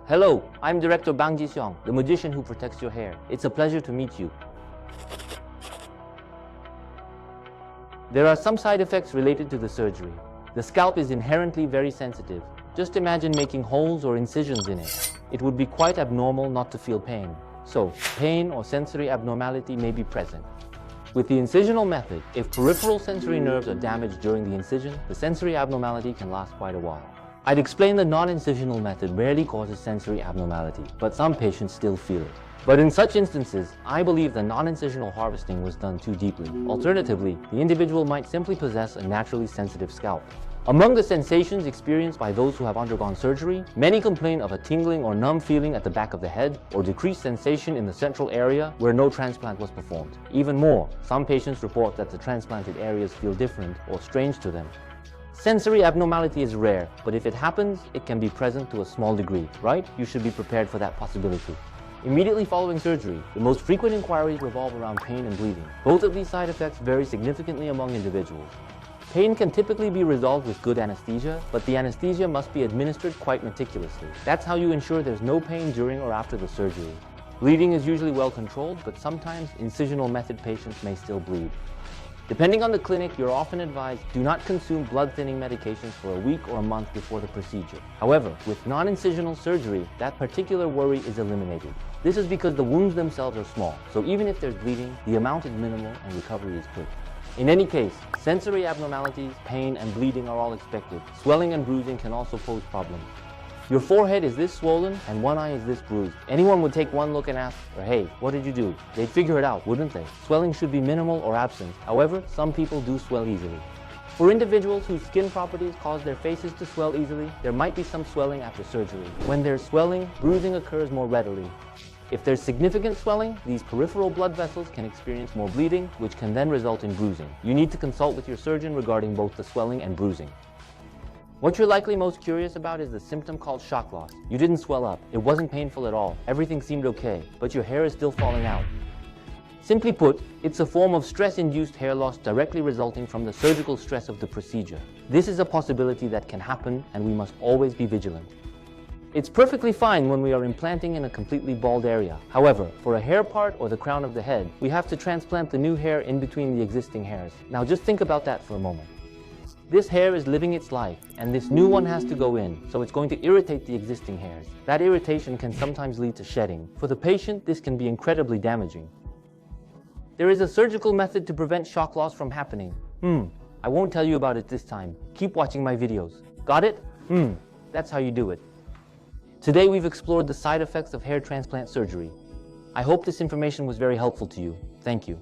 Hello, I'm Director Bang Ji-seong, the magician who protects your hair. It's a pleasure to meet you. There are some side effects related to the surgery. The scalp is inherently very sensitive. Just imagine making holes or incisions in it. It would be quite abnormal not to feel pain. So, pain or sensory abnormality may be present. With the incisional method, if peripheral sensory nerves are damaged during the incision, the sensory abnormality can last quite a while. I'd explain the non-incisional method rarely causes sensory abnormality, but some patients still feel it. But in such instances, I believe the non-incisional harvesting was done too deeply. Alternatively, the individual might simply possess a naturally sensitive scalp. Among the sensations experienced by those who have undergone surgery, many complain of a tingling or numb feeling at the back of the head or decreased sensation in the central area where no transplant was performed. Even more, some patients report that the transplanted areas feel different or strange to them. Sensory abnormality is rare, but if it happens, it can be present to a small degree, right? You should be prepared for that possibility. Immediately following surgery, the most frequent inquiries revolve around pain and bleeding. Both of these side effects vary significantly among individuals. Pain can typically be resolved with good anesthesia, but the anesthesia must be administered quite meticulously. That's how you ensure there's no pain during or after the surgery. Bleeding is usually well controlled, but sometimes incisional method patients may still bleed. Depending on the clinic, you're often advised do not consume blood-thinning medications for a week or a month before the procedure. However, with non-incisional surgery, that particular worry is eliminated. This is because the wounds themselves are small, so even if there's bleeding, the amount is minimal and recovery is quick. In any case, sensory abnormalities, pain, and bleeding are all expected. Swelling and bruising can also pose problems. Your forehead is this swollen and one eye is this bruised. Anyone would take one look and ask, hey, what did you do? They'd figure it out, wouldn't they? Swelling should be minimal or absent. However, some people do swell easily. For individuals whose skin properties cause their faces to swell easily, there might be some swelling after surgery. When there's swelling, bruising occurs more readily. If there's significant swelling, these peripheral blood vessels can experience more bleeding, which can then result in bruising. You need to consult with your surgeon regarding both the swelling and bruising. What you're likely most curious about is the symptom called shock loss. You didn't swell up. It wasn't painful at all. Everything seemed okay, but your hair is still falling out. Simply put, it's a form of stress-induced hair loss directly resulting from the surgical stress of the procedure. This is a possibility that can happen, and we must always be vigilant. It's perfectly fine when we are implanting in a completely bald area. However, for a hair part or the crown of the head, we have to transplant the new hair in between the existing hairs. Now just think about that for a moment. This hair is living its life, and this new one has to go in, so it's going to irritate the existing hairs. That irritation can sometimes lead to shedding. For the patient, this can be incredibly damaging. There is a surgical method to prevent shock loss from happening. I won't tell you about it this time. Keep watching my videos. Got it? That's how you do it. Today we've explored the side effects of hair transplant surgery. I hope this information was very helpful to you. Thank you.